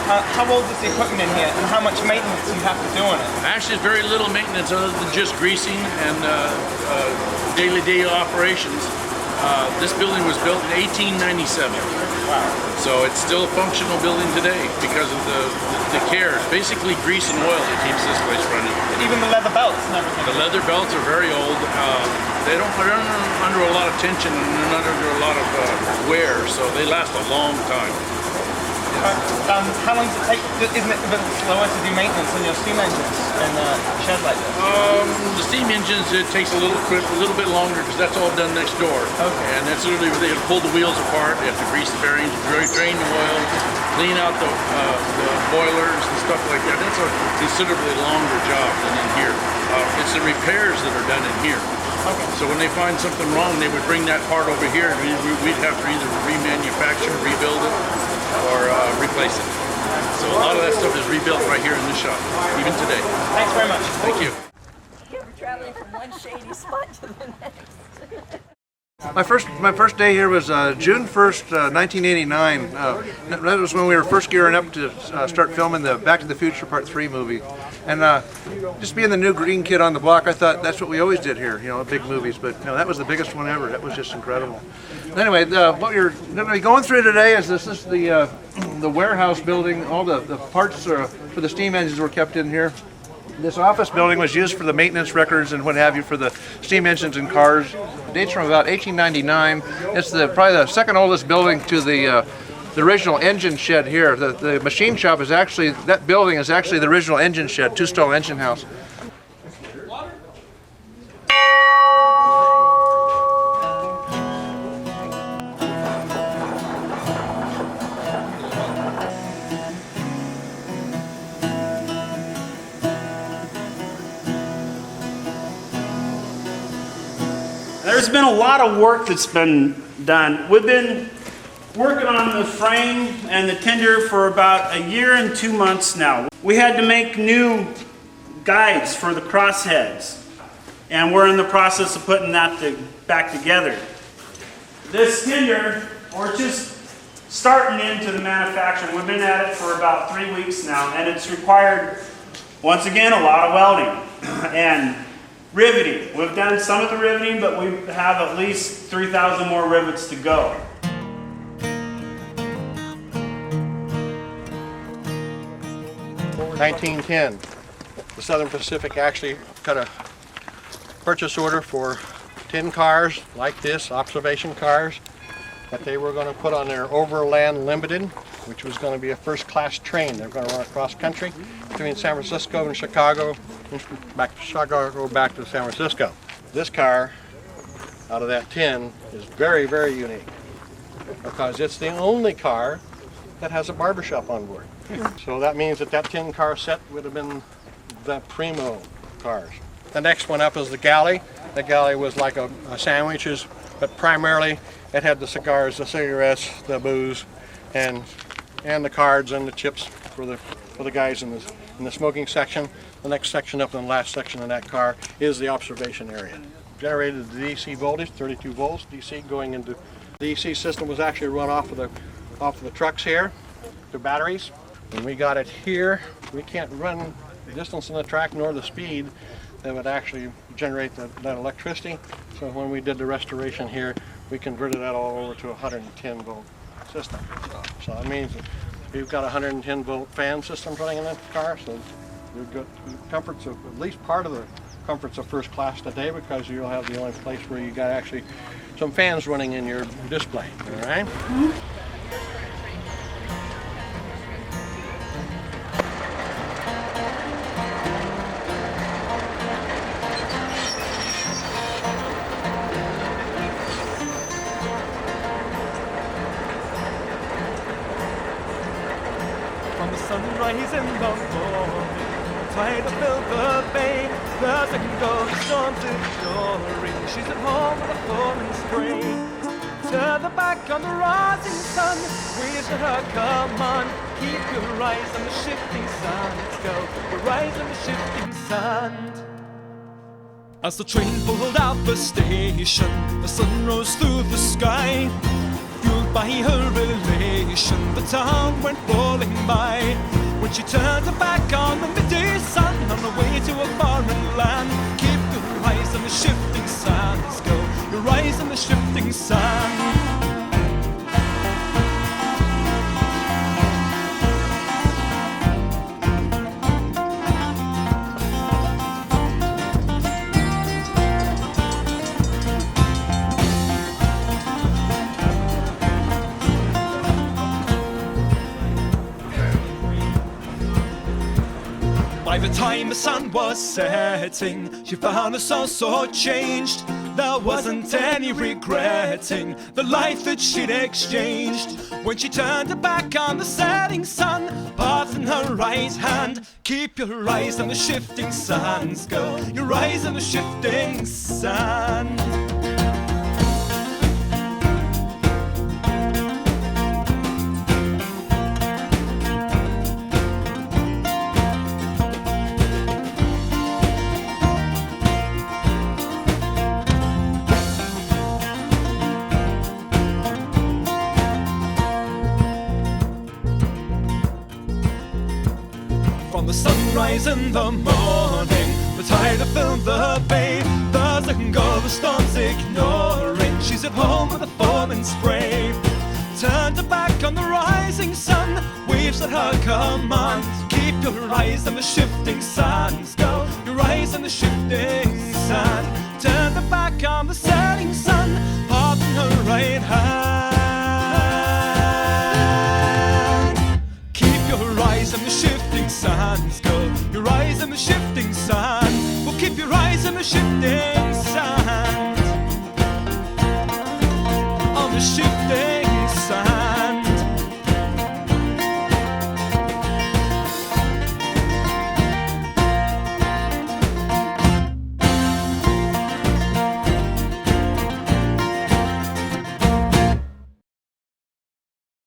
how old is the equipment in here, and how much maintenance do you have to do on it? Actually, very little maintenance other than just greasing and daily operations. This building was built in 1897. Wow. So it's still a functional building today because of the care. It's basically grease and oil that keeps this place running. Even the leather belts and everything. The leather belts are very old. They're under a lot of tension and they're not under a lot of wear, so they last a long time. How long does it take? Isn't it a bit slower to do maintenance on your steam engines in a shed like this? The steam engines, it takes a little bit longer because that's all done next door. Okay. And that's literally they pull the wheels apart. They have to grease the bearings, drain the oil, clean out the boilers and stuff like that. That's a considerably longer job than in here. It's the repairs that are done in here. Okay. So when they find something wrong, they would bring that part over here, and we'd have to either remanufacture, rebuild it, or replace it. So a lot of that stuff is rebuilt right here in this shop, even today. Thanks very much. Thank you. You're traveling from one shady spot to the next. My first day here was June 1st, 1989. That was when we were first gearing up to start filming the Back to the Future Part 3 movie. And just being the new green kid on the block, I thought that's what we always did here, you know, big movies. But you know, that was the biggest one ever. That was just incredible. Anyway, what you're going to be going through today is this is the warehouse building. All the parts for the steam engines were kept in here. This office building was used for the maintenance records and what have you for the steam engines and cars. It dates from about 1899. It's probably the second oldest building to the original engine shed here. The machine shop is actually, that building is actually the original engine shed, two-stall engine house. There's been a lot of work that's been done. We've been working on the frame and the tender for about a year and 2 months now. We had to make new guides for the crossheads, and we're in the process of putting that back together. This tender, we're just starting into the manufacturing. We've been at it for about 3 weeks now, and it's required, once again, a lot of welding and riveting. We've done some of the riveting, but we have at least 3,000 more rivets to go. In 1910, the Southern Pacific actually got a purchase order for 10 cars like this, observation cars, that they were going to put on their Overland Limited, which was going to be a first-class train. They're going to run across country between San Francisco and Chicago, back to Chicago, back to San Francisco. This car, out of that 10, is very, very unique because it's the only car that has a barbershop on board. So that means that 10 car set would have been the primo cars. The next one up is the galley. The galley was like a sandwiches, but primarily it had the cigars, the cigarettes, the booze, and the cards and the chips for the guys in the smoking section. The next section up in the last section of that car is the observation area. Generated the DC voltage, 32 volts DC going into the DC system was actually run off of the trucks here, the batteries. When we got it here, we can't run the distance on the track nor the speed that would actually generate that electricity. So when we did the restoration here, we converted that all over to a 110 volt system. So that means that we've got 110 volt fan systems running in that car, so we've got comforts of, at least part of the comforts of first class today, because you'll have the only place where you got actually some fans running in your display, all right? Mm-hmm. From the sunrise in the morning, tide to fill the bay, the second ghost storms ignoring. She's at home with a falling spray. To the back on the rising sun, we to her, come on, keep your eyes on the shifting sun. Let's go, your eyes on the shifting sun. As the train pulled out the station, the sun rose through the sky. Fueled by her relation. The town went rolling by when she turned her back on the midday sun on the way to a foreign land. Keep your eyes on the shifting sands, girl, your eyes on the shifting sand. By the time the sun was setting, she found her soul so changed. There wasn't any regretting the life that she'd exchanged. When she turned her back on the setting sun, path in her right hand. Keep your eyes on the shifting sands, girl, your eyes on the shifting sand. From the sunrise in the morning, the tide have filled the bay. There's a go, the storm's ignoring. She's at home with a foam and spray. Turned her back on the rising sun, waves at her command. Keep your eyes on the shifting sands, go, your eyes on the shifting sand. Turned her back on the setting sun, path in her right hand. Keep your eyes on the shifting sands, go, your eyes on the shifting sand. Well, keep your eyes on the shifting sand, on the shifting